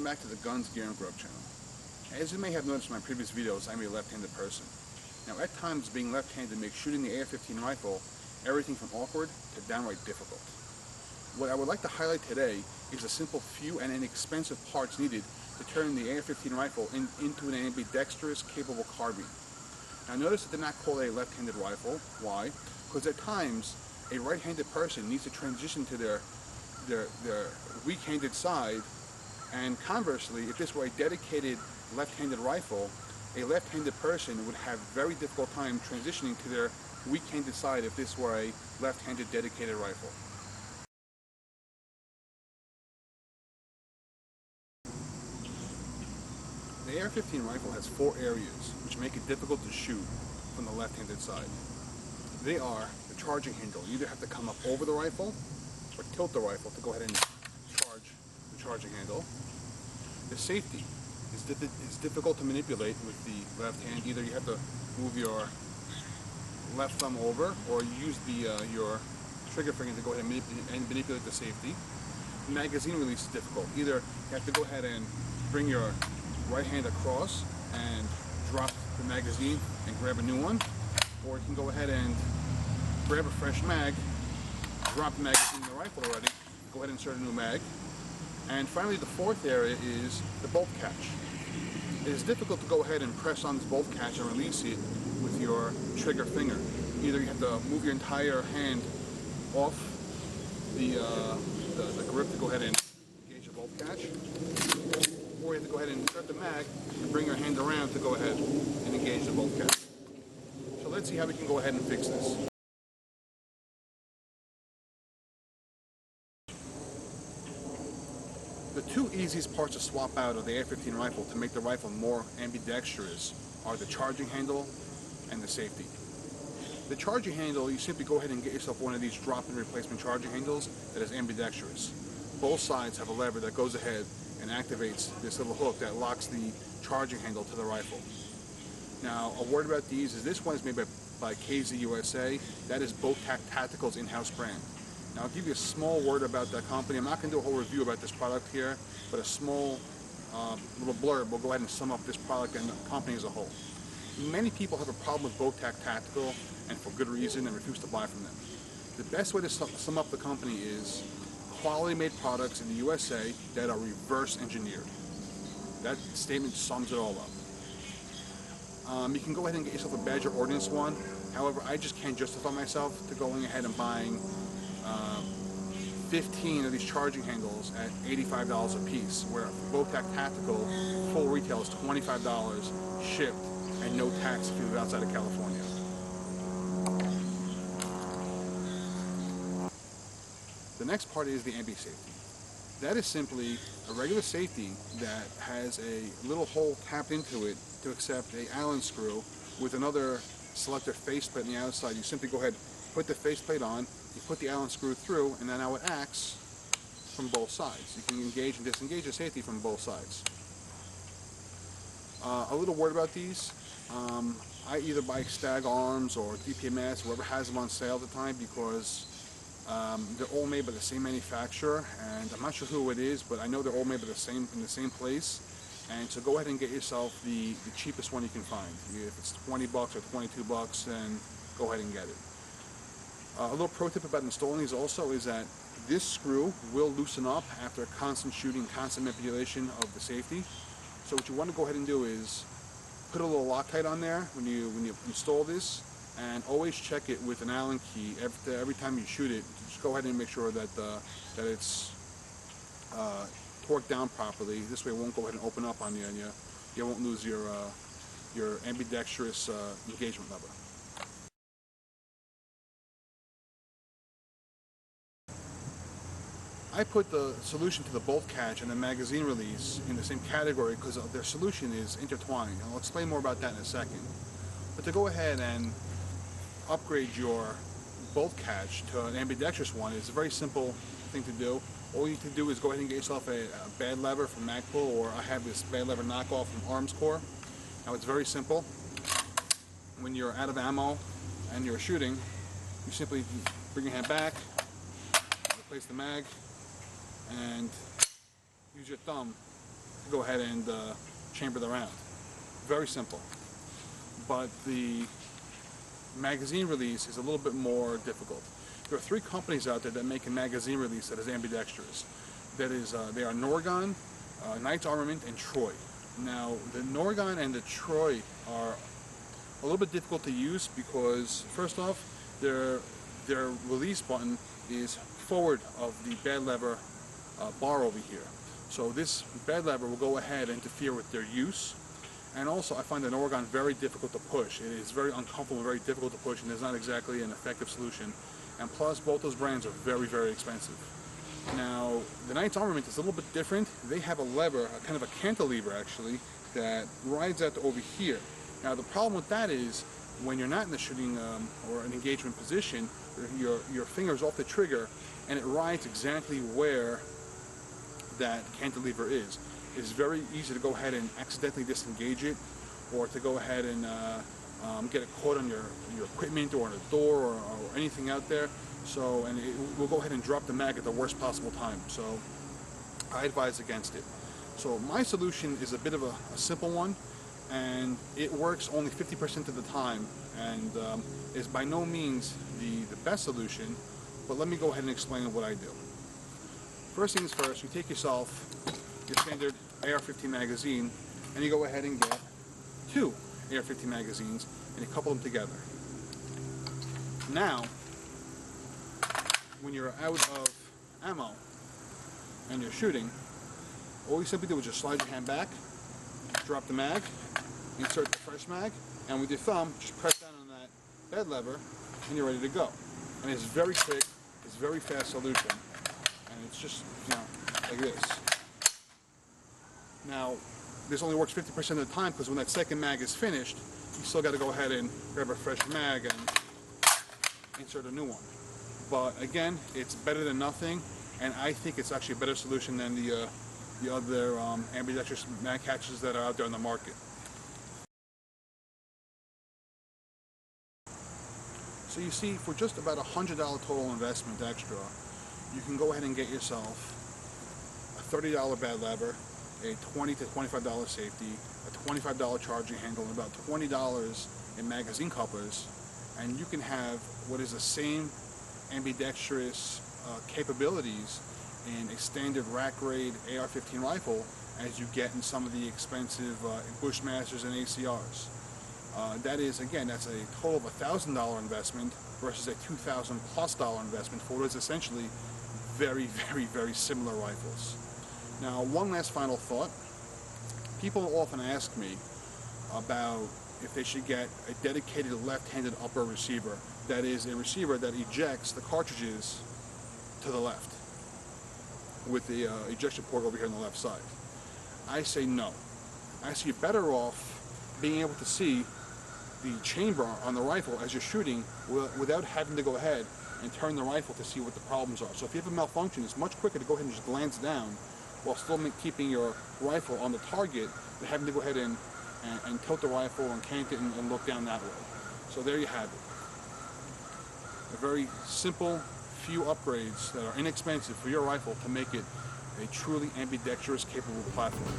back to the Guns, Gear, and Grub channel. As you may have noticed in my previous videos, I'm a left-handed person. Now at times, being left-handed makes shooting the AR-15 rifle everything from awkward to downright difficult. What I would like to highlight today is the simple few and inexpensive parts needed to turn the AR-15 rifle into an ambidextrous capable carbine. Now notice that they're not called a left-handed rifle. Why? Because at times, a right-handed person needs to transition to their weak-handed side, and conversely, if this were a dedicated left-handed rifle, a left-handed person would have very difficult time transitioning to their weak-handed side if this were a left-handed dedicated rifle. The AR-15 rifle has 4 areas which make it difficult to shoot from the left-handed side. They are the charging handle. You either have to come up over the rifle or tilt the rifle to go ahead and charge the charging handle. The safety is difficult to manipulate with the left hand. Either you have to move your left thumb over or use your trigger finger to go ahead and manipulate the safety. The magazine release is difficult. Either you have to go ahead and bring your right hand across and drop the magazine and grab a new one, or you can go ahead and grab a fresh mag, drop the magazine in the rifle already, go ahead and insert a new mag. And finally, the 4th area is the bolt catch. It is difficult to go ahead and press on this bolt catch and release it with your trigger finger. Either you have to move your entire hand off the grip to go ahead and engage the bolt catch, or you have to go ahead and insert the mag and bring your hand around to go ahead and engage the bolt catch. So let's see how we can go ahead and fix this. The 2 easiest parts to swap out of the AR-15 rifle to make the rifle more ambidextrous are the charging handle and the safety. The charging handle, you simply go ahead and get yourself one of these drop-in replacement charging handles that is ambidextrous. Both sides have a lever that goes ahead and activates this little hook that locks the charging handle to the rifle. Now, a word about these is this one is made by KZ USA. That is Botach Tactical's in-house brand. Now, I'll give you a small word about that company. I'm not going to do a whole review about this product here, but a small little blurb will go ahead and sum up this product and the company as a whole. Many people have a problem with Botach Tactical, and for good reason, and refuse to buy from them. The best way to sum up the company is quality-made products in the USA that are reverse engineered. That statement sums it all up. You can go ahead and get yourself a Badger Ordnance one. However, I just can't justify myself to going ahead and buying 15 of these charging handles at $85 a piece, where Botach Tactical full retail is $25 shipped and no tax if you live outside of California. The next part is the ambi safety. That is simply a regular safety that has a little hole tapped into it to accept an Allen screw with another selector faceplate on the outside. You simply go ahead, put the faceplate on, you put the Allen screw through, and then now it acts from both sides. You can engage and disengage the safety from both sides. A little word about these. I either buy Stag Arms or dpms, whoever has them on sale at the time, because they're all made by the same manufacturer, and I'm not sure who it is, but I know they're all made by in the same place. And so go ahead and get yourself the cheapest one you can find. If it's 20 bucks or 22 bucks, then go ahead and get it. A little pro tip about installing these also is that this screw will loosen up after constant shooting, constant manipulation of the safety. So what you want to go ahead and do is put a little Loctite on there when you install this, and always check it with an Allen key every time you shoot it. Just go ahead and make sure that it's torqued down properly. This way it won't go ahead and open up on you, and you won't lose your ambidextrous engagement lever. I put the solution to the bolt catch and the magazine release in the same category because their solution is intertwined. And I'll explain more about that in a second. But to go ahead and upgrade your bolt catch to an ambidextrous one is a very simple thing to do. All you need to do is go ahead and get yourself a b.a.d lever from Magpul, or I have this b.a.d lever knockoff from Armscorp. Now it's very simple. When you're out of ammo and you're shooting, you simply bring your hand back, replace the mag, and use your thumb to go ahead and chamber the round. Very simple. But the magazine release is a little bit more difficult. There are 3 companies out there that make a magazine release that is ambidextrous. That is, they are Norgon, Knight's Armament, and Troy. Now, the Norgon and the Troy are a little bit difficult to use because, first off, their release button is forward of the bed lever bar over here. So this bed lever will go ahead and interfere with their use. And also, I find the Norgon very difficult to push. It is very uncomfortable, very difficult to push, and it's not exactly an effective solution. And plus, both those brands are very, very expensive. Now, the Knight's Armament is a little bit different. They have a lever, a kind of a cantilever actually, that rides out to over here. Now, the problem with that is when you're not in the shooting or an engagement position, your finger's off the trigger and it rides exactly where that cantilever is. It's very easy to go ahead and accidentally disengage it, or to go ahead and get it caught on your equipment or on a door or anything out there. So, and it will go ahead and drop the mag at the worst possible time. So I advise against it. So my solution is a bit of a simple one, and it works only 50% of the time, and is by no means the best solution, but let me go ahead and explain what I do. First things first, you take yourself your standard AR-15 magazine, and you go ahead and get 2 AR-15 magazines, and you couple them together. Now, when you're out of ammo and you're shooting, all you simply do is just slide your hand back, drop the mag, insert the fresh mag, and with your thumb, just press down on that bed lever, and you're ready to go. And it's very quick, it's a very fast solution, and it's just, like this. Now, this only works 50% of the time, because when that second mag is finished, you still got to go ahead and grab a fresh mag and insert a new one. But again, it's better than nothing, and I think it's actually a better solution than the other ambidextrous mag catches that are out there on the market. So you see, for just about $100 total investment extra, you can go ahead and get yourself a $30 bed lever, a $20 to $25 safety, a $25 charging handle, and about $20 in magazine couplers, and you can have what is the same ambidextrous capabilities in a standard rack grade AR-15 rifle as you get in some of the expensive Bushmasters and ACRs. That is, again, that's a total of $1,000 investment versus a $2,000+ investment for what is essentially very, very, very similar rifles. Now, one last final thought. People often ask me about if they should get a dedicated left-handed upper receiver. That is, a receiver that ejects the cartridges to the left with the ejection port over here on the left side. I say no. I say you're better off being able to see the chamber on the rifle as you're shooting without having to go ahead and turn the rifle to see what the problems are. So if you have a malfunction, it's much quicker to go ahead and just glance down while still keeping your rifle on the target than having to go ahead and tilt the rifle and cant it and look down that way. So there you have it. A very simple few upgrades that are inexpensive for your rifle to make it a truly ambidextrous capable platform.